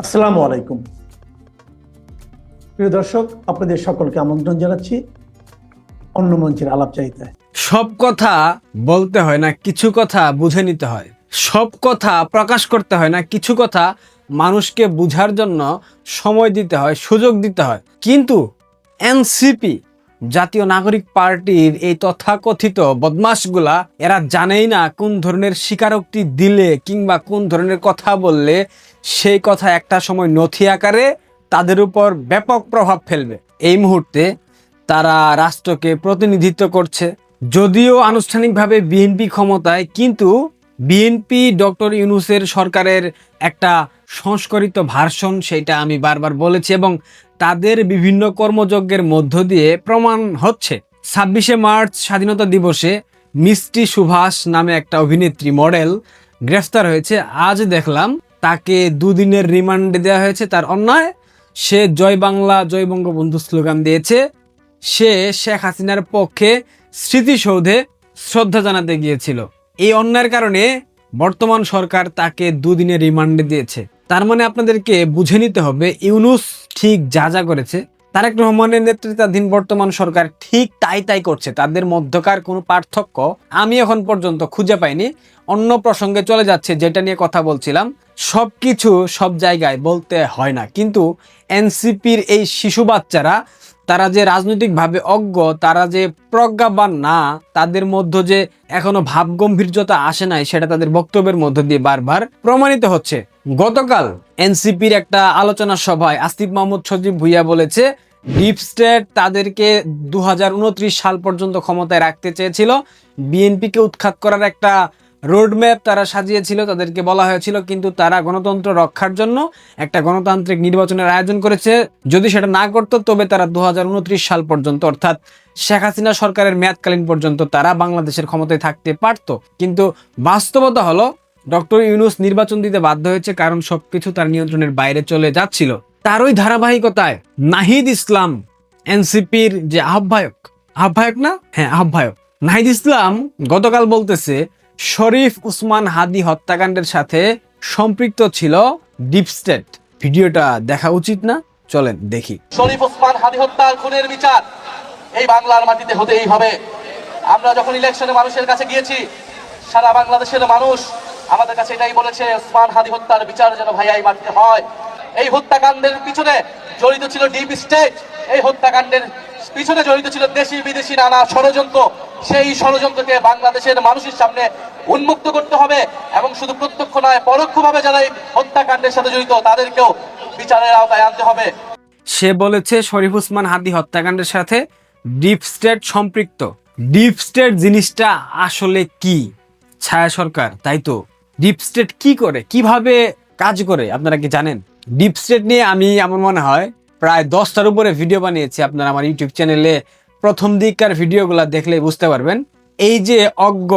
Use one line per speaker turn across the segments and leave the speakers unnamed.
আসসালামু আলাইকুম প্রিয় দর্শক, আপনাদের সকলকে আমন্ত্রণ জানাচ্ছি অন্য মঞ্চের আলাপচারিতায়।
সব কথা বলতে হয় না, কিছু কথা বুঝে নিতে হয়। সব কথা প্রকাশ করতে হয় না, কিছু কথা মানুষকে বুঝার জন্য সময় দিতে হয়, সুযোগ দিতে হয়। কিন্তু এনসিপি জাতীয় নাগরিক পার্টির এই তথাকথিত বদমাশগুলা এরা জানেই না কোন ধরনের স্বীকারোক্তি দিলে কিংবা কোন ধরনের কথা বললে সেই কথা একটা সময় নথি আকারে তাদের উপর ব্যাপক প্রভাব ফেলবে। এই মুহূর্তে তারা রাষ্ট্রকে প্রতিনিধিত্ব করছে, যদিও আনুষ্ঠানিকভাবে বিএনপি ক্ষমতায়, কিন্তু বিএনপি ডক্টর ইউনূসের সরকারের একটা সংস্করিত ভার্সন, সেটা আমি বারবার বলেছি এবং তাদের বিভিন্ন কর্মযজ্ঞের মধ্য দিয়ে প্রমাণ হচ্ছে। 26শে মার্চ স্বাধীনতা দিবসে মিষ্টি সুভাষ নামে একটা অভিনেত্রী মডেল গ্রেফতার হয়েছে। আজ দেখলাম তাকে দুদিনের রিমান্ডে দেওয়া হয়েছে তার অন্যায়। সে জয় বাংলা জয় বঙ্গবন্ধু স্লোগান দিয়েছে। সে শেখ হাসিনার পক্ষে স্মৃতিসৌধে শ্রদ্ধা জানাতে গিয়েছিল। এই অন্যায়ের কারণে বর্তমান সরকার তাকে দুদিনের রিমান্ডে দিয়েছে। তার মানে আপনাদেরকে বুঝে নিতে হবে ইউনূস ঠিক যা যা করেছে, তারেক রহমানের নেতৃত্বাধীন বর্তমান সরকার ঠিক তাই করছে। তাদের মধ্যকার কোনো পার্থক্য আমি এখন পর্যন্ত খুঁজে পাইনি। অন্য প্রসঙ্গে চলে যাচ্ছে, যেটা নিয়ে কথা বলছিলাম। সব কিছু সব জায়গায় বলতে হয় না, কিন্তু এনসিপির এই শিশু বাচ্চারা, তারা যে রাজনৈতিকভাবে অজ্ঞ, তারা যে প্রজ্ঞাবান না, তাদের মধ্যে যে এখনো ভাবগম্ভীর্যতা আসে নাই, সেটা তাদের বক্তব্যের মধ্য দিয়ে বারবার প্রমাণিত হচ্ছে। গতকাল এনসিপির একটা আলোচনা সভায় আসিফ মাহমুদ সজীব ভুইয়া বলেছে ডিপ স্টেট তাদেরকে 2029 সাল পর্যন্ত ক্ষমতায় রাখতে চেয়েছিল। বিএনপিকে উৎখাত করার একটা রোডম্যাপ তারা সাজিয়েছিল, তাদেরকে বলা হয়েছিল, কিন্তু তারা গণতন্ত্র রক্ষার জন্য একটা গণতান্ত্রিক নির্বাচনের আয়োজন করেছে। যদি সেটা না করতো তবে তারা 2029 সাল পর্যন্ত, অর্থাৎ শেখ হাসিনা সরকারের মেয়াদকালীন পর্যন্ত তারা বাংলাদেশের ক্ষমতায় থাকতে পারত। কিন্তু বাস্তবতা হলো ডক্টর ইউনূস নির্বাচন দিতে বাধ্য হয়েছে, কারণ সবকিছু তার নিয়ন্ত্রণের বাইরে চলে যাচ্ছিল। তারই ধারাবাহিকতায় নাহিদ ইসলাম, এনসিপির যে আহ্বায়ক নাহিদ ইসলাম গতকাল বলতেছে শরীফ উসমান হাদি হত্যাকাণ্ডের সাথে সম্পৃক্ত ছিল ডিপ স্টেট। ভিডিওটা দেখা উচিত না? চলেন দেখি।
শরীফ উসমান হাদি হত্যার খুনের বিচার এই বাংলার মাটিতে হতেই হবে। আমরা যখন ইলেকশনে মানুষের কাছে গিয়েছি, সারা বাংলাদেশের মানুষ আমাদের কাছে এটাই বলেছে, উসমান হাদি হত্যার বিচার যেন ভাইয়া এই মাটিতে হয়। এই হত্যাকাণ্ডের পিছনে জড়িত ছিল ডিপ স্টেট, এই হত্যাকাণ্ডের পিছনে জড়িত ছিল দেশি বিদেশি নানা ষড়যন্ত্র। সেই ষড়যন্ত্রকে বাংলাদেশের মানুষের সামনে উন্মুক্ত করতে হবে এবং শুধু প্রত্যক্ষ নয়, পরোক্ষভাবে যারা এই হত্যাকাণ্ডের সাথে জড়িত তাদেরকেও বিচারের আওতায় আনতে হবে।
সে বলেছে শরীফ উসমান হাদি হত্যাকাণ্ডের সাথে ডিপ স্টেট সম্পৃক্ত। ডিপ স্টেট জিনিসটা আসলে কি? ছায়া সরকার, তাই তো। ডিপ স্টেট কি করে, কিভাবে কাজ করে আপনারা কি জানেন? ডিপ স্টেট নিয়ে আমি, আমার মনে হয়, প্রায় 10টার উপরে ভিডিও বানিয়েছি। আপনারা আমার ইউটিউব চ্যানেলে প্রথম দিককার ভিডিওগুলো দেখলে বুঝতে পারবেন। এই যে অজ্ঞ,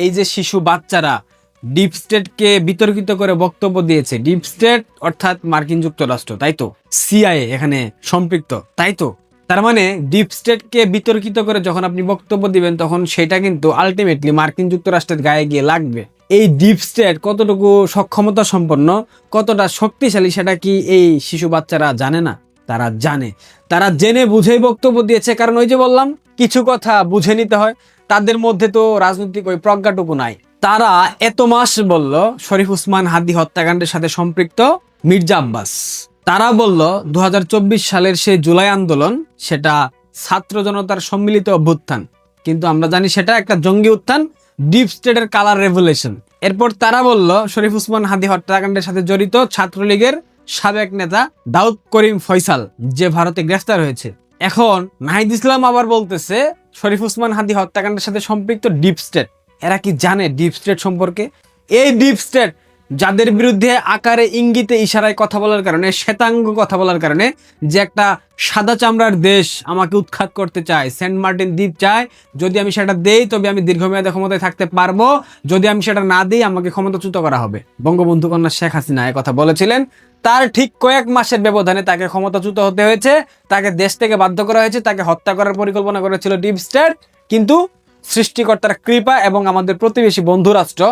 এই যে শিশু বাচ্চারা ডিপ স্টেটকে বিতর্কিত করে বক্তব্য দিয়েছে। ডিপ স্টেট অর্থাৎ মার্কিন যুক্তরাষ্ট্র, তাই তো। সিআইএ এখানে সম্পৃক্ত, তাই তো। তার মানে ডিপ স্টেটকে বিতর্কিত করে যখন আপনি বক্তব্য দিবেন, তখন সেটা কিন্তু আলটিমেটলি মার্কিন যুক্তরাষ্ট্রের গায়ে গিয়ে লাগবে। এই ডিপ স্টেট কতটুকু সক্ষমতা সম্পন্ন, কতটা শক্তিশালী, সেটা কি এই শিশু বাচ্চারা জানে না? তারা জানে। তারা জেনে বুঝেই বক্তব্য দিয়েছে, কারণ ওই যে বললাম, কিছু কথা বুঝে নিতে হয়। তাদের মধ্যে তো রাজনৈতিক ওই প্রজ্ঞাটুকু নাই। তারা এত মাস বলল শরীফ উসমান হাদি হত্যাকাণ্ডের সাথে সম্পৃক্ত মির্জা আব্বাস। তারা বলল 2024 সালের সেই জুলাই আন্দোলন সেটা ছাত্র জনতার সম্মিলিত অভ্যুত্থান, কিন্তু আমরা জানি সেটা একটা জঙ্গি উত্থান, ডিপ স্টেটের কালার রেভলিউশন। এরপর তারা বলল শরীফ উসমান হাদি হত্যাকাণ্ডের সাথে জড়িত ছাত্রলীগের সাবেক নেতা দাউদ করিম ফয়সাল, যে ভারতে গ্রেফতার হয়েছে। এখন নাহিদ ইসলাম আবার বলতেছে শরীফ উসমান হাদি হত্যাকাণ্ডের সাথে সম্পৃক্ত ডিপ স্টেট। এরা কি জানে ডিপ স্টেট সম্পর্কে? এই ডিপ স্টেট যাদের বিরুদ্ধে আকারে ইঙ্গিতে ইশারায় কথা বলার কারণে, শ্বেতাঙ্গ কথা বলার কারণে, যে একটা সাদা চামড়ার দেশ আমাকে উৎখাত করতে চায়, সেন্ট মার্টিন দ্বীপ চায়, যদি আমি সেটা দেই তবে আমি দীর্ঘমেয়াদে ক্ষমতায় থাকতে পারবো, যদি আমি সেটা না দিই আমাকে ক্ষমতাচ্যুত করা হবে। বঙ্গবন্ধু কন্যা শেখ হাসিনা এ কথা বলেছিলেন। তার ঠিক কয়েক মাসের ব্যবধানে তাকে ক্ষমতাচ্যুত হতে হয়েছে, তাকে দেশ থেকে বাধ্য করা হয়েছে, তাকে হত্যা করার পরিকল্পনা করেছিল ডিপ স্টেট। কিন্তু সৃষ্টিকর্তার কৃপা এবং আমাদের প্রতিবেশী বন্ধু রাষ্ট্র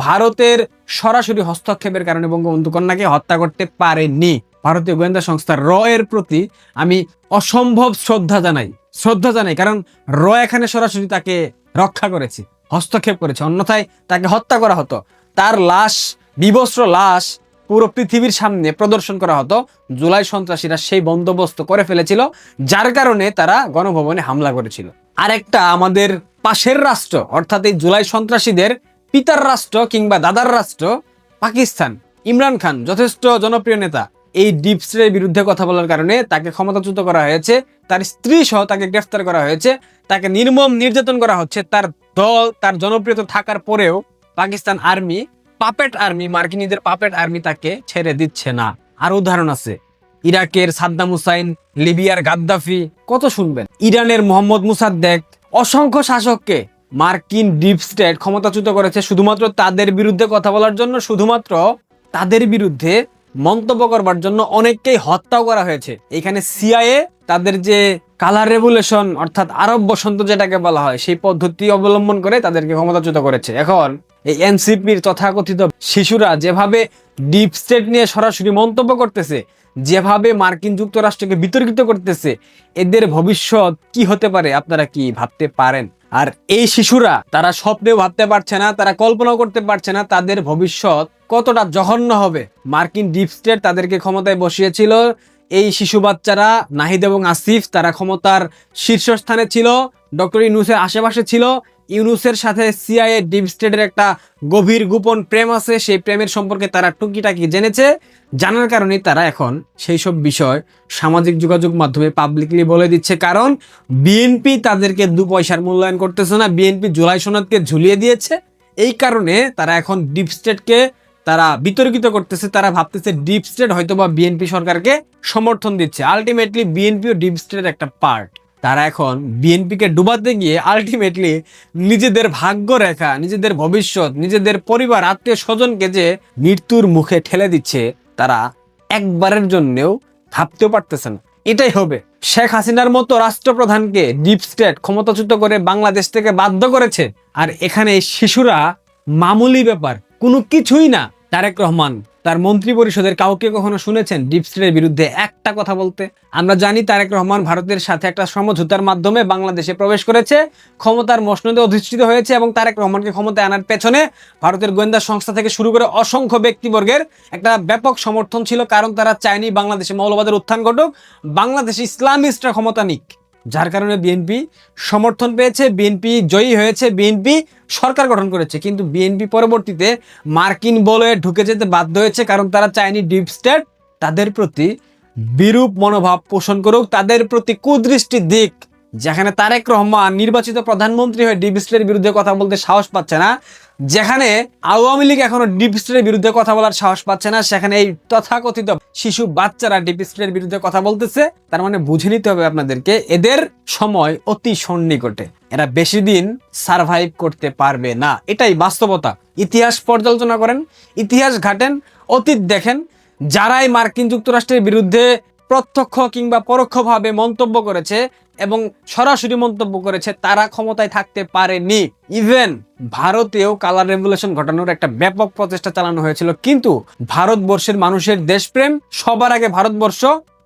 ভারতের সরাসরি হস্তক্ষেপের কারণে বঙ্গবন্ধু কন্যাকে হত্যা করতে পারেনি। ভারতীয় গোয়েন্দা সংস্থা র এর প্রতি আমি অসম্ভব শ্রদ্ধা জানাই, কারণ র এখানে সরাসরি তাকে রক্ষা করেছে, হস্তক্ষেপ করেছে, অন্যথায় তাকে হত্যা করা হতো। তার লাশ, বিবস্ত্র লাশ পুরো পৃথিবীর সামনে প্রদর্শন করা হতো। জুলাই সন্ত্রাসীরা সেই বন্দোবস্ত করে ফেলেছিল, যার কারণে তারা গণভবনে হামলা করেছিল। আরেকটা আমাদের পাশের রাষ্ট্র, অর্থাৎ এই জুলাই সন্ত্রাসীদের পিতার রাষ্ট্র কিংবা দাদার রাষ্ট্র পাকিস্তান, ইমরান খান যথেষ্ট জনপ্রিয় নেতা, এই ডিপ স্টেটের বিরুদ্ধে কথা বলার কারণে তাকে ক্ষমতাচ্যুত করা হয়েছে, তার স্ত্রী সহ তাকে গ্রেফতার করা হয়েছে, তাকে নির্মম নির্যাতন করা হচ্ছে। তার দল, তার জনপ্রিয়তা থাকার পরেও পাকিস্তান আর্মি, পাপেট আর্মি, মার্কিনীদের পাপেট আর্মি তাকে ছেড়ে দিচ্ছে না। আর উদাহরণ আছে, ইরাকের সাদ্দাম হুসাইন, লিবিয়ার গাদ্দাফি, কত শুনবেন, ইরানের মোহাম্মদ মুসাদ্দেক, অসংখ্য শাসককে মার্কিন ডিপ স্টেট ক্ষমতাচ্যুত করেছে শুধুমাত্র তাদের বিরুদ্ধে কথা বলার জন্য, শুধুমাত্র তাদের বিরুদ্ধে মন্তব্য করবার জন্য। অনেককেই হত্যাও করা হয়েছে। এখানে সিআইএ তাদের যে কালার রেভুলেশন অর্থাৎ আরব বসন্ত যেটাকে বলা হয়, সেই পদ্ধতি অবলম্বন করে তাদেরকে ক্ষমতাচ্যুত করেছে। এখন এই এনসিপির তথাকথিত শিশুরা যেভাবে ডিপ স্টেট নিয়ে সরাসরি মন্তব্য করতেছে, যেভাবে মার্কিন যুক্তরাষ্ট্রকে বিতর্কিত করতেছে, এদের ভবিষ্যৎ কি হতে পারে আপনারা কি ভাবতে পারেন? আর এই শিশুরা তারা স্বপ্নেও ভাবতে পারছে না, তারা কল্পনাও করতে পারছে না তাদের ভবিষ্যৎ কতটা জঘন্য হবে। মার্কিন ডিপ স্টেট তাদেরকে ক্ষমতায় বসিয়েছিল। এই শিশু বাচ্চারা নাহিদ এবং আসিফ তারা ক্ষমতার শীর্ষস্থানে ছিল, ডক্টর ইউনূসের আশেপাশে ছিল। ইউনূসের সাথে সিআইএ ডিপ স্টেটের একটা গভীর গোপন প্রেম আছে, সেই প্রেমের সম্পর্কে তারা টুকিটাকি জেনেছে। জানার কারণে তারা এখন সেই সব বিষয় সামাজিক যোগাযোগ মাধ্যমে পাবলিকলি বলে দিচ্ছে, কারণ বিএনপি তাদেরকে 2 পয়সার মূল্যায়ন করতেছে না। বিএনপি জুলাই সনদকে ঝুলিয়ে দিয়েছে, এই কারণে তারা এখন ডিপ স্টেটকে তারা বিতর্কিত করতেছে। তারা ভাবতেছে ডিপ স্টেট হয়তোবা বিএনপি সরকারকে সমর্থন দিচ্ছে। আলটিমেটলি বিএনপি ও ডিপ স্টেটের একটা পার্ট। তারা এখন বিএনপিকে ডুবাতে গিয়ে আলটিমেটলি নিজেদের ভাগ্য রেখা, নিজেদের ভবিষ্যৎ, নিজেদের পরিবার, আত্মীয় স্বজনকে যে মৃত্যুর মুখে ঠেলে দিচ্ছে, তারা একবারের জন্যও ভাবতেও পারতেছে না এটাই হবে। শেখ হাসিনার মতো রাষ্ট্রপ্রধানকে ডিপ স্টেট ক্ষমতাচ্যুত করে বাংলাদেশ থেকে বাধ্য করেছে। আর এখানে শিশুরা মামুলি ব্যাপার, কোনো কিছুই না। তারেক রহমান তার মন্ত্রী পরিষদের কাউকে কখনো শুনেছেন ডিপ স্টেটের বিরুদ্ধে একটা কথা বলতে? আমরা জানি তারেক রহমান ভারতের সাথে একটা সমঝোতার মাধ্যমে বাংলাদেশে প্রবেশ করেছে, ক্ষমতার মসনদে অধিষ্ঠিত হয়েছে, এবং তারেক রহমানকে ক্ষমতায় আনার পেছনে ভারতের গোয়েন্দা সংস্থা থেকে শুরু করে অসংখ্য ব্যক্তিবর্গের একটা ব্যাপক সমর্থন ছিল, কারণ তারা চায়নি বাংলাদেশে মৌলবাদের উত্থান ঘটুক, বাংলাদেশে ইসলামিস্টরা ক্ষমতা নিক। যার কারণে বিএনপি সমর্থন পেয়েছে, বিএনপি জয়ী হয়েছে, বিএনপি সরকার গঠন করেছে। কিন্তু বিএনপি পরবর্তীতে মার্কিন বলয়ে ঢুকে যেতে বাধ্য হয়েছে, কারণ তারা চায়নি ডিপ স্টেট তাদের প্রতি বিরূপ মনোভাব পোষণ করুক, তাদের প্রতি কুদৃষ্টির দিক। যেখানে তারেক রহমান নির্বাচিত প্রধানমন্ত্রী হয়ে ডিপ স্টেটের বিরুদ্ধে কথা বলতে সাহস পাচ্ছে না, যেখানে আওয়ামী লীগ এখনো ডিপ স্টেটের বিরুদ্ধে কথা বলার সাহস পাচ্ছে না, সেখানে এই তথাকথিত শিশু বাচ্চারা ডিপ স্টেটের বিরুদ্ধে কথা বলতেছে। তার মানে বুঝে নিতে হবে আপনাদেরকে, এদের সময় অতি সন্নিকটে, এরা বেশি দিন সারভাইভ করতে পারবে না, এটাই বাস্তবতা। ইতিহাস পর্যালোচনা করেন, ইতিহাস ঘাটেন, অতীত দেখেন। যারাই মার্কিন যুক্তরাষ্ট্রের বিরুদ্ধে প্রত্যক্ষ কিংবা পরোক্ষভাবে মন্তব্য করেছে এবং সরাসরি মন্তব্য করেছে, তারা ক্ষমতায় থাকতে পারেনি। ইভেন ভারতেও কালার রেভলিউশন ঘটানোর একটা ব্যাপক প্রচেষ্টা চালানো হয়েছিল, কিন্তু ভারতবর্ষের মানুষের দেশপ্রেম, সবার আগে ভারতবর্ষ,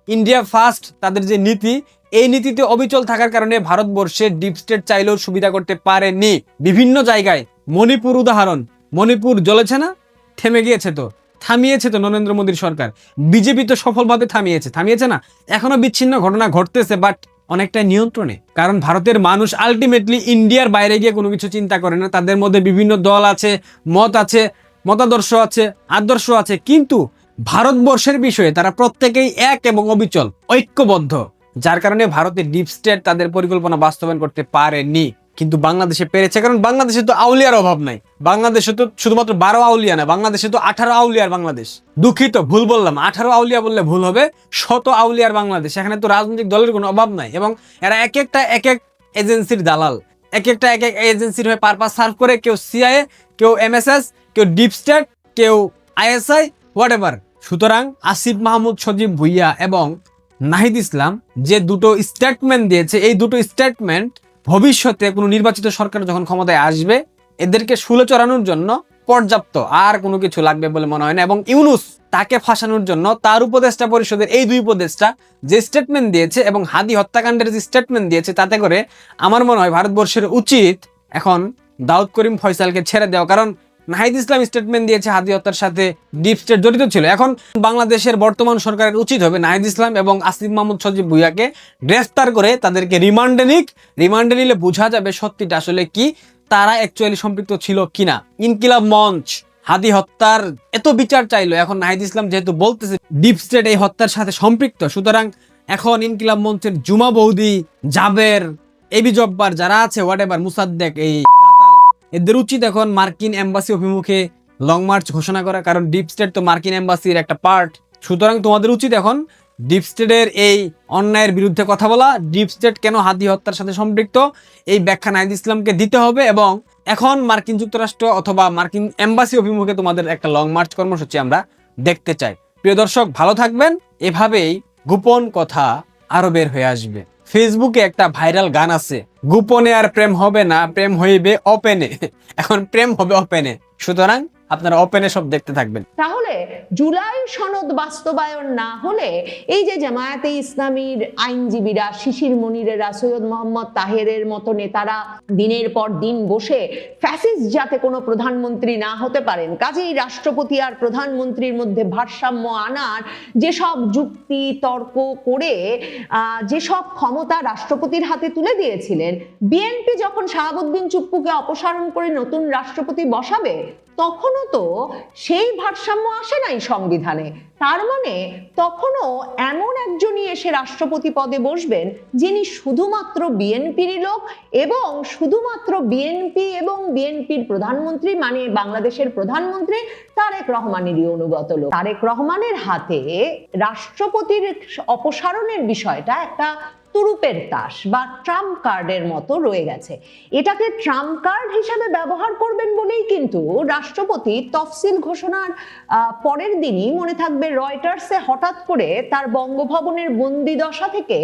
ইন্ডিয়া ফার্স্ট, তাদের যে নীতি, এই নীতিতে অবিচল থাকার কারণে ভারতবর্ষে ডিপ স্টেট চাইলেও সুবিধা করতে পারেনি। বিভিন্ন জায়গায়, মণিপুর উদাহরণ, মণিপুর জ্বলেছে না, থেমে গিয়েছে তো, থামিয়েছে তো নরেন্দ্র মোদীর সরকার, বিজেপি তো সফলভাবে থামিয়েছে না, এখনো বিচ্ছিন্ন ঘটনা ঘটতেছে, বাট অনেকটা নিয়ন্ত্রণে। কারণ ভারতের মানুষ আলটিমেটলি ইন্ডিয়ার বাইরে গিয়ে কোনো কিছু চিন্তা করে না। তাদের মধ্যে বিভিন্ন দল আছে, মত আছে, মতাদর্শ আছে, আদর্শ আছে, কিন্তু ভারতবর্ষের বিষয়ে তারা প্রত্যেকেই এক এবং অবিচল, ঐক্যবদ্ধ। যার কারণে ভারতের ডিপ স্টেট তাদের পরিকল্পনা বাস্তবায়ন করতে পারেনি, কিন্তু বাংলাদেশে পেরেছে। কারণ বাংলাদেশে তো আউলিয়ার অভাব নাই, বাংলাদেশে তো শুধুমাত্র 12 আউলিয়া না, বাংলাদেশে তো 18 আউলিয়ার বাংলাদেশ। দুঃখিত, ভুল বললাম, 18 আউলিয়া বললে ভুল হবে, 100 আউলিয়ার বাংলাদেশ। এখানে তো রাজনৈতিক দলের কোনো অভাব নাই, এবং এরা এক এক এজেন্সির দালাল, এক এক এজেন্সির হয়ে পারপাস সার্ভ করে। কেউ সিআইএ, কেউ এমএসএস, কেউ ডিপ স্টেট, কেউ আইএসআই, হোয়াট এভার। সুতরাং আসিফ মাহমুদ সজীব ভুইয়া এবং নাহিদ ইসলাম যে দুটো স্টেটমেন্ট দিয়েছে, এই দুটো স্টেটমেন্ট ভবিষ্যতে কোনো নির্বাচিত সরকার যখন ক্ষমতায় আসবে এদেরকে শুলে চড়ানোর জন্য পর্যাপ্ত আর কোনো কিছু লাগবে বলে মনে হয় না। এবং ইউনূস তাকে ফাঁসানোর জন্য তার উপদেষ্টা পরিষদের এই দুই উপদেষ্টা যে স্টেটমেন্ট দিয়েছে এবং হাদি হত্যাকাণ্ডের যে স্টেটমেন্ট দিয়েছে, তাতে করে আমার মনে হয় ভারতবর্ষের উচিত এখন দাউদ করিম ফয়সালকে ছেড়ে দেওয়া। কারণ নাহিদ ইসলাম স্টেটমেন্ট দিয়েছে হাদি হত্যার সাথে ডিপ স্টেট জড়িত ছিল। এখন বাংলাদেশের বর্তমান সরকারের উচিত হবে নাহিদ ইসলাম এবং আসিফ মাহমুদ সজীব ভুঁইয়াকে গ্রেফতার করে তাদেরকে রিমান্ডে নিলে বোঝা যাবে সত্যিটা আসলে কি, তারা অ্যাকচুয়ালি সম্পৃক্ত ছিল কিনা। ইনকিলাব মঞ্চ হাদি হত্যার এত বিচার চাইলো, এখন নাহিদ ইসলাম যেহেতু বলতেছে ডিপ স্টেট এই হত্যার সাথে সম্পৃক্ত, সুতরাং এখন ইনকিলাব মঞ্চের জুমা বৌদি, জাবের, এবি জব্বার যারা আছে, হোয়াটএভার, মুসাদ্দেক, এই এদের উচিত এখন মার্কিন এম্বাসি অভিমুখে লং মার্চ ঘোষণা করা, কারণ ডিপ স্টেট তো মার্কিন এম্বাসির একটা পার্ট। সুতরাং তোমাদের উচিত এখন ডিপ স্টেটের এই অন্যায়ের বিরুদ্ধে কথা বলা, ডিপ স্টেট কেন হাদি হত্যার সাথে সম্পৃক্ত এই ব্যাখ্যা নাহিদ ইসলামকে দিতে হবে। এবং এখন মার্কিন যুক্তরাষ্ট্র অথবা মার্কিন এম্বাসি অভিমুখে তোমাদের একটা লং মার্চ কর্মসূচি আমরা দেখতে চাই। প্রিয় দর্শক, ভালো থাকবেন। এভাবেই গোপন কথা আরো বের হয়ে আসবে। ফেসবুকে একটা ভাইরাল গান আছে, গোপনে আর প্রেম হবে না, প্রেম হইবে ওপেনে। এখন প্রেম হবে ওপেনে, সুতরাং আপনারা ওপেনে সব দেখতে থাকবেন।
তাহলে জুলাই সনদ বাস্তবায়ন না হলে এই যে জামায়াতে ইসলামীর আইনজীবীরা, শিশির মনিরেরা, সৈয়দ মোহাম্মদ তাহেরের মতো নেতারা দিনের পর দিন বসে ফ্যাসিস্ট যাতে কোনো প্রধানমন্ত্রী না হতে পারেন, কাজেই রাষ্ট্রপতি আর প্রধানমন্ত্রীর মধ্যে ভারসাম্য আনার যেসব যুক্তি তর্ক করে যেসব ক্ষমতা রাষ্ট্রপতির হাতে তুলে দিয়েছিলেন, বিএনপি যখন শাহাবুদ্দিন চুপ্পুকে অপসারণ করে নতুন রাষ্ট্রপতি বসাবে তখনও তো সেই ভারসাম্য আসে নাই সংবিধানে। তার মানে তখনও এমন একজনই এসে রাষ্ট্রপতি পদে বসবেন যিনি শুধুমাত্র বিএনপির লোক এবং শুধুমাত্র বিএনপি এবং বিএনপির প্রধানমন্ত্রী মানে বাংলাদেশের প্রধানমন্ত্রী তারেক রহমানেরই অনুগত লোক। তারেক রহমানের হাতে রাষ্ট্রপতির অপসারণের বিষয়টা একটা তুরুপের তাস বা ট্রাম্প কার্ডের মতো রয়ে গেছে। এটাকে ট্রাম্প কার্ড হিসেবে ব্যবহার করবেন বলেই কিন্তু রাষ্ট্রপতি তফসিল ঘোষণার পরের দিনই মনে থাকবে রয়টার্সে হঠাৎ করে তার বঙ্গভবনের বন্দি দশা থেকে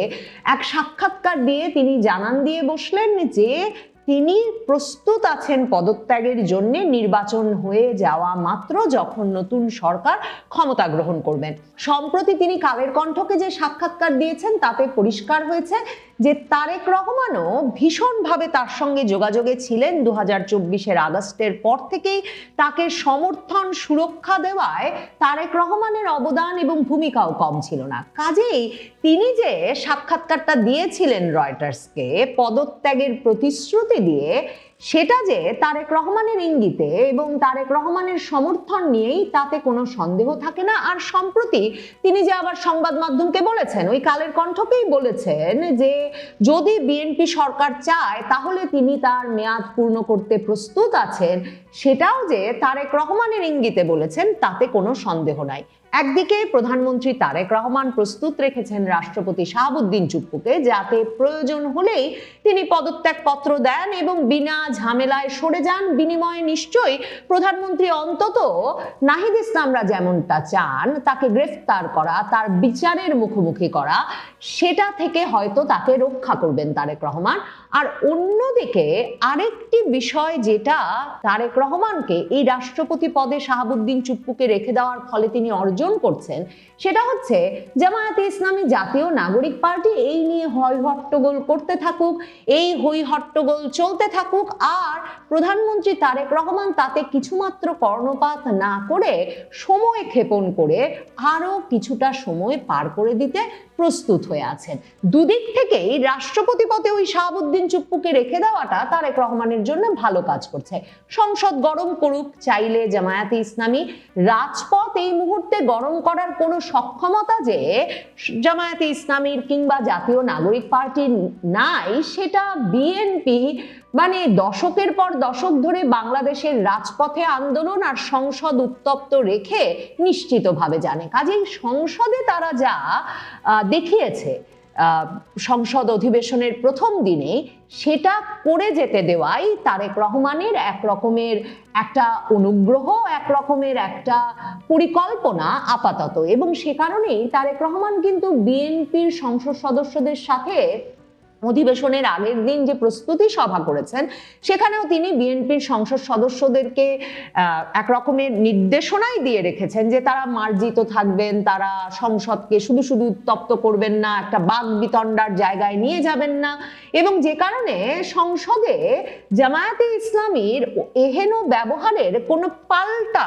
এক সাক্ষাৎকার দিয়ে তিনি জানান দিয়ে বসলেন যে তিনি প্রস্তুত আছেন পদত্যাগের জন্য নির্বাচন হয়ে যাওয়া মাত্র যখন নতুন সরকার ক্ষমতা গ্রহণ করবেন। সম্প্রতি তিনি কালের কণ্ঠকে যে সাক্ষাৎকার দিয়েছেন তাতে পরিষ্কার হয়েছে যে তারেক রহমানও ভীষণভাবে তার সঙ্গে যোগাযোগে ছিলেন। 2024-এর আগস্টের পর থেকেই তাকে সমর্থন সুরক্ষা দেওয়ায় তারেক রহমানের অবদান এবং ভূমিকাও কম ছিল না। কাজেই তিনি যে সাক্ষাৎকারটা দিয়েছিলেন রয়টার্সকে পদত্যাগের প্রতিশ্রুতি দিয়ে, সেটা যে তারেক রহমানের ইঙ্গিতে এবং তারেক রহমানের সমর্থন নিয়েই তাতে কোনো সন্দেহ থাকে না। আর সম্প্রতি তিনি যে আবার সংবাদ মাধ্যমকে বলেছেন, ওই কালের কণ্ঠকেই বলেছেন যে যদি বিএনপি সরকার চায় তাহলে তিনি তার মেয়াদ পূর্ণ করতে প্রস্তুত আছেন, সেটাও যে তারেক রহমানের ইঙ্গিতে বলেছেন তাতে কোনো সন্দেহ নাই। একদিকে প্রধানমন্ত্রী তারেক রহমান প্রস্তুত রেখেছেন রাষ্ট্রপতি শাহাবুদ্দিন চুপ্পুকে যাতে প্রয়োজন হলেই তিনি পদত্যাগপত্র দেন এবং বিনা ঝামেলায় সরে যান। বিনিময়ে নিশ্চয়ই প্রধানমন্ত্রী অন্তত নাহিদ ইসলামরা যেমনটা চান তাকে গ্রেফতার করা, তার বিচারের মুখোমুখি করা, সেটা থেকে হয়তো তাকে রক্ষা করবেন তারেক রহমান। আর অন্যদিকে আরেকটি বিষয় যেটা তারেক রহমানকে এই রাষ্ট্রপতি পদে শাহাবুদ্দিন চুপ্পুকে রেখে দেওয়ার ফলে তিনি অর্জন করছেন, সেটা হচ্ছে জামায়াতে ইসলামী জাতীয় নাগরিক পার্টি এই নিয়ে হই হট্টগোল করতে থাকুক, এই হই হট্টগোল চলতে থাকুক, আর প্রধানমন্ত্রী তারেক রহমান তাতে কিছুমাত্র কর্ণপাত না করে সময় ক্ষেপণ করে আরো কিছুটা সময় পার করে দিতে প্রস্তুত হয়ে আছেন। দুদিক থেকেই রাষ্ট্রপতি পদে ওই শাহাবুদ্দিন চুপ্পুকে রেখে দেওয়াটা তারেক রহমানের জন্য ভালো কাজ করছে। সংসদ গরম করুক, চাইলে জামায়াতে ইসলামী রাজপথ এই মুহূর্তে গরম করার কোনো সক্ষমতা যে জামায়াতে ইসলামীর কিংবা জাতীয় নাগরিক পার্টির নাই, সেটা বিএনপি মানে দশকের পর দশক ধরে বাংলাদেশের রাজপথে আন্দোলন আর সংসদ উত্তপ্ত রেখে নিশ্চিতভাবে জানে। কাজেই সংসদে তারা যা দেখিয়েছে সংসদ অধিবেশনের প্রথম দিনে, সেটা করে যেতে দেওয়াই তারেক রহমানের এক রকমের একটা অনুগ্রহ, এক রকমের একটা পরিকল্পনা আপাতত। এবং সে কারণেই তারেক রহমান কিন্তু বিএনপির সংসদ সদস্যদের সাথে অধিবেশনের আগের দিন যে প্রস্তুতি সভা করেছেন সেখানেও তিনি বিএনপির সংসদ সদস্যদেরকে এক রকমের নির্দেশনাই দিয়ে রেখেছেন যে তারা মার্জিত থাকবেন, তারা সংসদকে শুধু শুধু উত্তপ্ত করবেন না, একটা বাক বিতণ্ডার জায়গায় নিয়ে যাবেন না, এবং যে কারণে সংসদে জামায়াতে ইসলামীর এহেন ব্যবহারের কোনো পাল্টা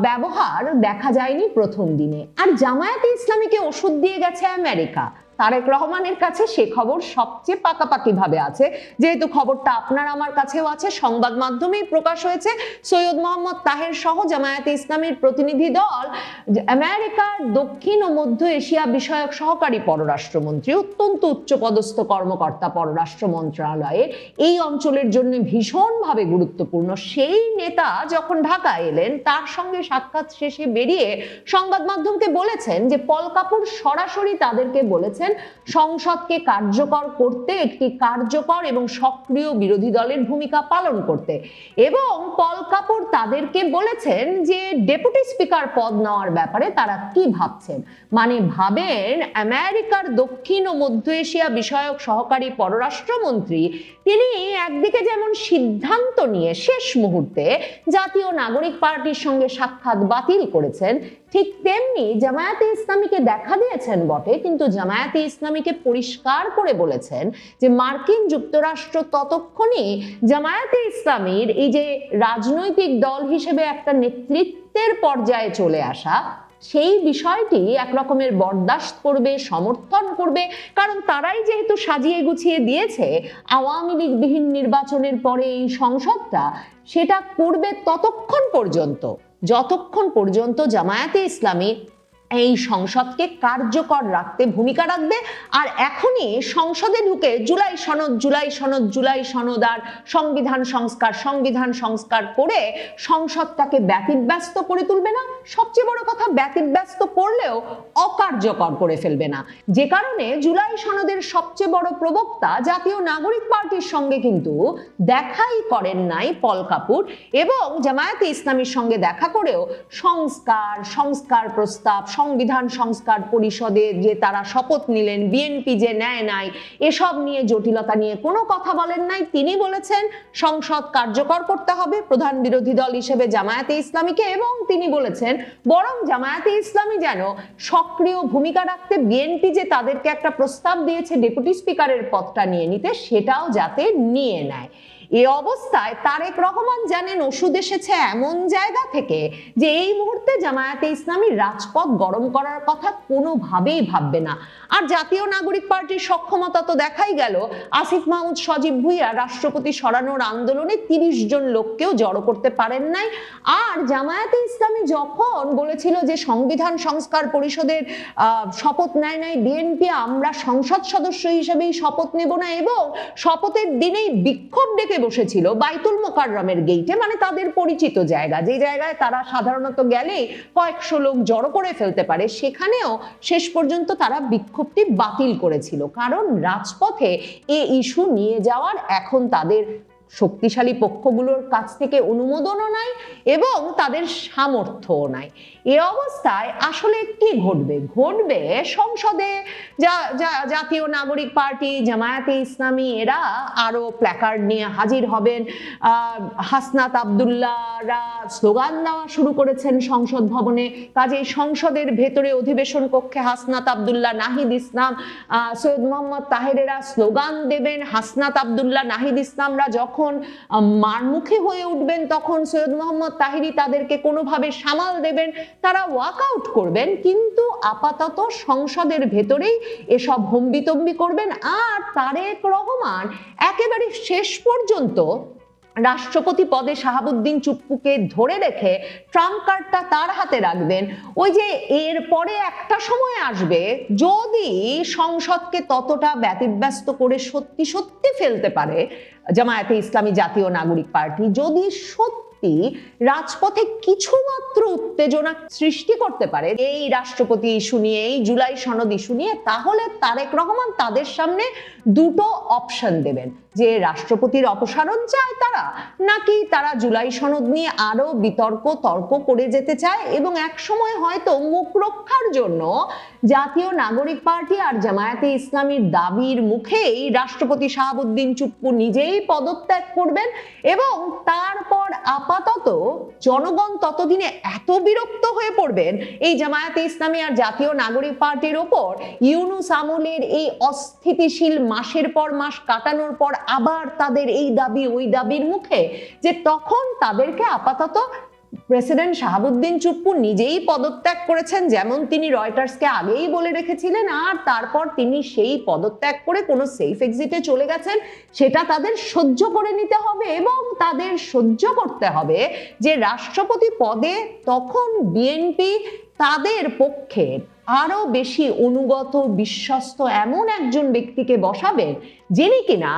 ব্যবহার দেখা যায়নি প্রথম দিনে। আর জামায়াতে ইসলামীকে ওষুধ দিয়ে গেছে আমেরিকা। তারেক রহমানের কাছে সে খবর সবচেয়ে পাকাপাকি ভাবে আছে, যেহেতু খবরটা আপনার আমার কাছেও আছে, সংবাদ মাধ্যমেই প্রকাশ হয়েছে। সৈয়দ মোহাম্মদ তাহের সহ জামায়াতে ইসলামীর প্রতিনিধি দল আমেরিকার দক্ষিণ ও মধ্য এশিয়া বিষয়ক সহকারী পররাষ্ট্রমন্ত্রী, অত্যন্ত উচ্চপদস্থ কর্মকর্তা পররাষ্ট্র মন্ত্রণালয়ের, এই অঞ্চলের জন্য ভীষণভাবে গুরুত্বপূর্ণ সেই নেতা যখন ঢাকা এলেন, তার সঙ্গে সাক্ষাৎ শেষে বেরিয়ে সংবাদ মাধ্যমকে বলেছেন যে পল কাপুর সরাসরি তাদেরকে বলেছেন সংসদকে কার্যকর করতে একটি কার্যকর এবং সক্রিয় বিরোধী দলের ভূমিকা পালন করতে, এবং পল কাপুর তাদেরকে বলেছেন যে ডেপুটি স্পিকার পদ নেওয়ার ব্যাপারে তারা কি ভাবছেন। মানে ভাবেন, আমেরিকার দক্ষিণ ও মধ্য এশিয়া বিষয়ক সহকারী পররাষ্ট্রমন্ত্রী তিনি একদিকে যেমন সিদ্ধান্ত নিয়ে শেষ মুহূর্তে জাতীয় নাগরিক পার্টির সঙ্গে সাক্ষাৎ বাতিল করেছেন, ঠিক তেমনি জামায়াতে ইসলামীকে দেখা দিয়েছেন বটে, কিন্তু জামায়াতে ইসলামীকে পরিষ্কার করে বলেছেন যে মার্কিন যুক্তরাষ্ট্র ততক্ষণই জামায়াতে ইসলামীর এই যে রাজনৈতিক দল হিসেবে একটা নেতৃত্বের পর্যায়ে চলে আসা, সেই বিষয়টি এক রকমের বরদাস্ত করবে, সমর্থন করবে, কারণ তারাই যেহেতু সাজিয়ে গুছিয়ে দিয়েছে আওয়ামী লীগবিহীন নির্বাচনের পরে এই সংসদটা, সেটা করবে ততক্ষণ পর্যন্ত যতক্ষণ পর্যন্ত জামায়াতে ইসলামী এই সংসদকে কার্যকর রাখতে ভূমিকা রাখবে। আর এখনই সংসদে ঢুকে জুলাই সনদ আর সংবিধান সংস্কার করে সংসদটাকে ব্যতিব্যস্ত করে তুলবে না, সবচেয়ে বড় কথা ব্যতিব্যস্ত করলেও অকার্যকর করে ফেলবে না। যে কারণে জুলাই সনদের সবচেয়ে বড় প্রবক্তা জাতীয় নাগরিক পার্টির সঙ্গে কিন্তু দেখাই করেন নাই পল কাপুর, এবং জামায়াতে ইসলামীর সঙ্গে দেখা করেও সংস্কার প্রস্তাব, সংবিধান সংস্কার পরিষদে যে তারা শপথ নিলেন, বিএনপি যে নেয় নাই, এসব নিয়ে জটিলতা নিয়ে কোনো কথা বলেন নাই। তিনি বলেছেন সংসদ কার্যকর করতে হবে প্রধান বিরোধী দল হিসেবে জামায়াতে ইসলামীকে, এবং তিনি বলেছেন বরং জামায়াতে ইসলামী যেন সক্রিয় ভূমিকা রাখতে, বিএনপি যে তাদেরকে একটা প্রস্তাব দিয়েছে ডেপুটি স্পিকারের পদটা নিয়ে নিতে, সেটাও যাতে নিয়ে নেয়। এ অবস্থায় তারেক রহমান জানেন ওষুধ এসেছে এমন জায়গা থেকে যে এই মুহূর্তে জামায়াতে ইসলামী রাজপথ গরম করার কথা কোনোভাবেই ভাববে না। আর জাতীয় নাগরিক পার্টির সক্ষমতা তো দেখাই গেল, আসিফ মাহমুদ সজীব ভুইয়া রাষ্ট্রপতি সরানোর আন্দোলনে 30 জন লোককেও জড়ো করতে পারেন নাই। আর জামায়াতে ইসলামী যখন বলেছিল যে সংবিধান সংস্কার পরিষদের শপথ নেয় নাই বিএনপি, আমরা সংসদ সদস্য হিসেবেই শপথ নেব না, এবং শপথের দিনেই বিক্ষোভ ডেকে বসেছিল বাইতুল মোকাররমের গেইটে, মানে তাদের পরিচিত জায়গা, যে জায়গায় তারা সাধারণত গেলেই কয়েকশো লোক জড়ো করে ফেলতে পারে, সেখানেও শেষ পর্যন্ত তারা বিক্ষোভটি বাতিল করেছিল, কারণ রাজপথে এই ইস্যু নিয়ে যাওয়ার এখন তাদের শক্তিশালী পক্ষগুলোর কাছ থেকে অনুমোদনও নাই এবং তাদের সামর্থ্যও নাই। এ অবস্থায় আসলে কি ঘটবে সংসদে জাতীয় নাগরিক পার্টি, জামায়াতে ইসলামী এরা আরো প্ল্যাকার্ড নিয়ে হাজির হবেন। হাসনাত আব্দুল্লাহরা স্লোগান দেওয়া শুরু করেছেন সংসদ ভবনে, কাজেই সংসদের ভেতরে অধিবেশন কক্ষে হাসনাত আব্দুল্লাহ, নাহিদ ইসলাম, সৈয়দ মোহাম্মদ তাহেরেরা স্লোগান দেবেন। হাসনাত আব্দুল্লাহ, নাহিদ ইসলামরা যখন মারমুখী হয়ে উঠবেন তখন সৈয়দ মোহাম্মদ তাহেরি তাদেরকে কোনোভাবে সামাল দেবেন, তারা ওয়াকআউট করবেন, কিন্তু আপাতত সংসদের ভেতরেই এসব হম্বিতম্বি করবেন। আর তারেক রহমান একেবারে শেষ পর্যন্ত রাষ্ট্রপতি পদে শাহাবুদ্দিন চুপ্পুকে ধরে রেখে ট্রাম্প কার্ডটা তার হাতে রাখবেন। ওই যে এরপরে একটা সময় আসবে যদি সংসদকে ততটা ব্যতিব্যস্ত করে সত্যি ফেলতে পারে জামায়াতে ইসলামী জাতীয় নাগরিক পার্টি, যদি সত্যি রাজপথে কিছুমাত্র উত্তেজনা সৃষ্টি করতে পারে এই রাষ্ট্রপতি ইস্যু নিয়ে, এই জুলাই সনদ ইস্যু নিয়ে, তাহলে তারেক রহমান তাদের সামনে দুটো অপশন দেবেন। যে রাষ্ট্রপতির অপসারণ চায় তারা, নাকি তারা জুলাই সনদ নিয়ে আরো তর্ক করে যেতে চায় এবং এক সময় হয়তো মুখ রক্ষার জন্য জাতীয় নাগরিক পার্টি আর জামায়াতে ইসলামীর দাবির মুখেই রাষ্ট্রপতি শাহাবুদ্দিন চুপ্পু নিজেই পদত্যাগ করবেন এবং তারপর আপাতত জনগণ ততদিনে এত বিরক্ত হয়ে পড়বেন এই জামায়াতে ইসলামী আর জাতীয় নাগরিক পার্টির ওপর ইউনূস আমলের এই অস্থিতিশীল মাসের পর মাস কাটানোর পর আবার তাদের এই দাবি ওই দাবির মুখে, যে তখন তাদেরকে আপাতত প্রেসিডেন্ট শাহাবুদ্দিন চুপ্পু নিজেই পদত্যাগ করেছেন, যেমন তিনি রয়টার্সকে আগেই বলে রেখেছিলেন, আর তারপর তিনি সেই পদত্যাগ করে কোনো সেফ এক্সিটে চলে গেছেন, সেটা তাদের সহ্য করে নিতে হবে এবং তাদের সহ্য করতে হবে যে রাষ্ট্রপতি পদে তখন বিএনপি তাদের পক্ষে আরো বেশি অনুগত বিশ্বস্ত এমন একজন ব্যক্তিকে বসাবেন যিনি কিনা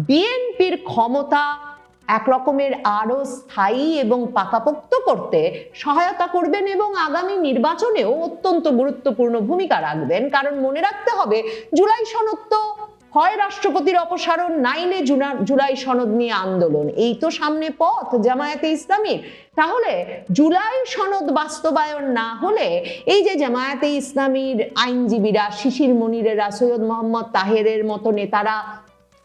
বিএনপির ক্ষমতা এক রকমের আরো স্থায়ী এবং পাকাপোক্ত করতে সহায়তা করবেন এবং আগামী নির্বাচনেও অত্যন্ত গুরুত্বপূর্ণ ভূমিকা রাখবেন। কারণ মনে রাখতে হবে, জুলাই সনদ তো হয় রাষ্ট্রপতির অপসারণ, নাইলে জুলাই সনদ নিয়ে আন্দোলন, এই তো সামনে পথ জামায়াতে ইসলামীর। তাহলে জুলাই সনদ বাস্তবায়ন না হলে এই যে জামায়াতে ইসলামীর আইনজীবীরা, শিশির মনিরেরা, সৈয়দ মোহাম্মদ তাহেরের মতো নেতারা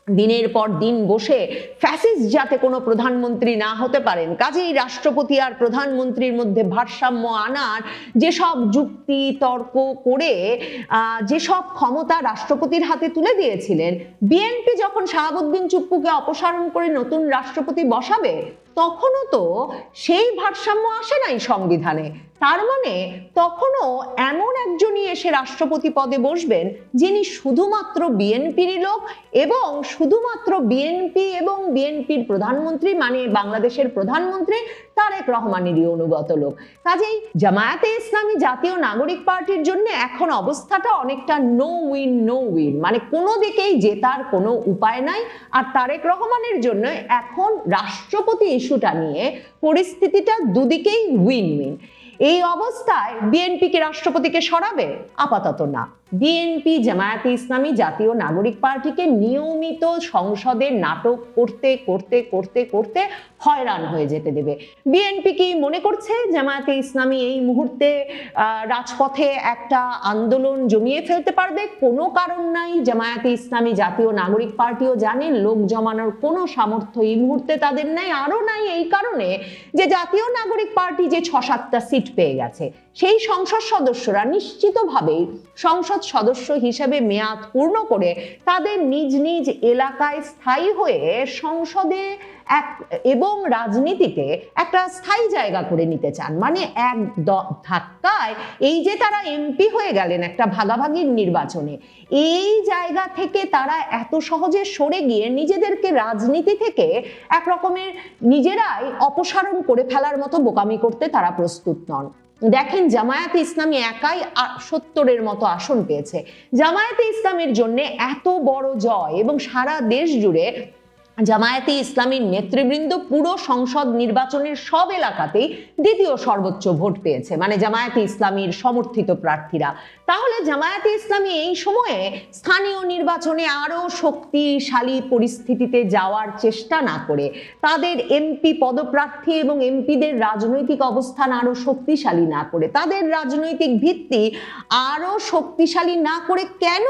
দিনের পর দিন বসে ফ্যাসিস্ট যাতে কোনো প্রধানমন্ত্রী না হতে পারেন, কাজেই রাষ্ট্রপতি আর প্রধানমন্ত্রীর মধ্যে ভারসাম্য আনার যেসব যুক্তি তর্ক করে যেসব ক্ষমতা রাষ্ট্রপতির হাতে তুলে দিয়েছিলেন, বিএনপি যখন শাহাবুদ্দিন চুপ্পুকে অপসারণ করে নতুন রাষ্ট্রপতি বসাবে তখনও তো সেই ভারসাম্য আসে নাই সংবিধানে। তার মানে তখনও এমন একজনই এসে রাষ্ট্রপতি পদে বসবেন যিনি শুধুমাত্র বিএনপিরই লোক এবং শুধুমাত্র বিএনপি এবং বিএনপির প্রধানমন্ত্রী মানে বাংলাদেশের প্রধানমন্ত্রী তারেক রহমানেরই অনুগত লোক। কাজেই জামায়াতে ইসলামী জাতীয় নাগরিক পার্টির জন্য এখন অবস্থাটা অনেকটা নো উইন, মানে কোনো দিকেই জেতার কোনো উপায় নাই। আর তারেক রহমানের জন্য এখন রাষ্ট্রপতি ইস্যুটা নিয়ে পরিস্থিতিটা দুদিকেই উইন। এই অবস্থায় বিএনপি কি রাষ্ট্রপতিকে সরাবে? আপাতত না। বিএনপি জামায়াতে ইসলামী জাতীয় নাগরিক পার্টিকে নিয়মিত সংসদে নাটক করতে করতে করতে করতে হয়রান হয়ে যেতে দেবে। বিএনপি কি মনে করছে জামায়াতে ইসলামী এই মুহূর্তে রাজপথে একটা আন্দোলন জমিয়ে ফেলতে পারবে? কোনো কারণ নাই। জামায়াতে ইসলামী জাতীয় নাগরিক পার্টিও জানে লোক জমানোর কোনো সামর্থ্য এই মুহূর্তে তাদের নাই। আরো নাই এই কারণে যে জাতীয় নাগরিক পার্টি যে 6-7টা সিট পেয়ে গেছে, সেই সংসদ সদস্যরা নিশ্চিতভাবেই সংসদ সদস্য হিসেবে মেয়াদ পূর্ণ করে তাদের নিজ নিজ এলাকায় স্থায়ী হয়ে সংসদে এবং রাজনীতিতে একটা স্থায়ী জায়গা করে নিতে চান। মানে এক ধাক্কায় এই যে তারা এমপি হয়ে গেলেন একটা ভাগাভাগির নির্বাচনে, এই জায়গা থেকে তারা এত সহজে সরে গিয়ে নিজেদেরকে রাজনীতি থেকে এক রকমের নিজেরাই অপসারণ করে ফেলার মতো বোকামি করতে তারা প্রস্তুত নন। দেখেন, জামায়াতে ইসলামী একাই 70-এর মতো আসন পেয়েছে। জামায়াতে ইসলামের জন্য এত বড় জয় এবং সারা দেশ জুড়ে জামায়াতে ইসলামীর নেতৃবৃন্দ পুরো সংসদ নির্বাচনের সব এলাকাতেই দ্বিতীয় সর্বোচ্চ ভোট পেয়েছে, মানে জামায়াতে ইসলামীর সমর্থিত প্রার্থীরা। তাহলে জামায়াতে ইসলামী এই সময়ে স্থানীয় নির্বাচনে আরো শক্তিশালী পরিস্থিতিতে যাওয়ার চেষ্টা না করে, তাদের এমপি পদপ্রার্থী এবং এমপিদের রাজনৈতিক অবস্থান আরো শক্তিশালী না করে, তাদের রাজনৈতিক ভিত্তি আরো শক্তিশালী না করে কেন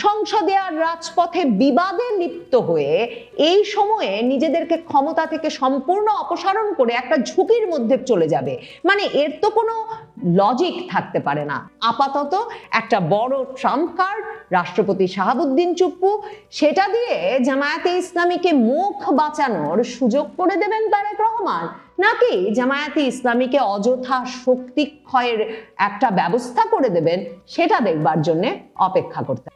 সংসদে আর রাজপথে বিবাদে লিপ্ত হয়ে এই সময়ে নিজেদেরকে ক্ষমতা থেকে সম্পূর্ণ অপসারণ করে একটা ঝুঁকির মধ্যে চলে যাবে? মানে এর তো কোনো লজিক থাকতে পারে না। আপাতত একটা বড় ট্রাম্প কার্ড রাষ্ট্রপতি শাহাবুদ্দিন চুপ্পু, সেটা দিয়ে জামায়াতে ইসলামীকে মুখ বাঁচানোর সুযোগ করে দেবেন তারেক রহমান, নাকি জামায়াতে ইসলামীকে অযথা শক্তি ক্ষয়ের একটা ব্যবস্থা করে দেবেন, সেটা দেখবার জন্য অপেক্ষা করতে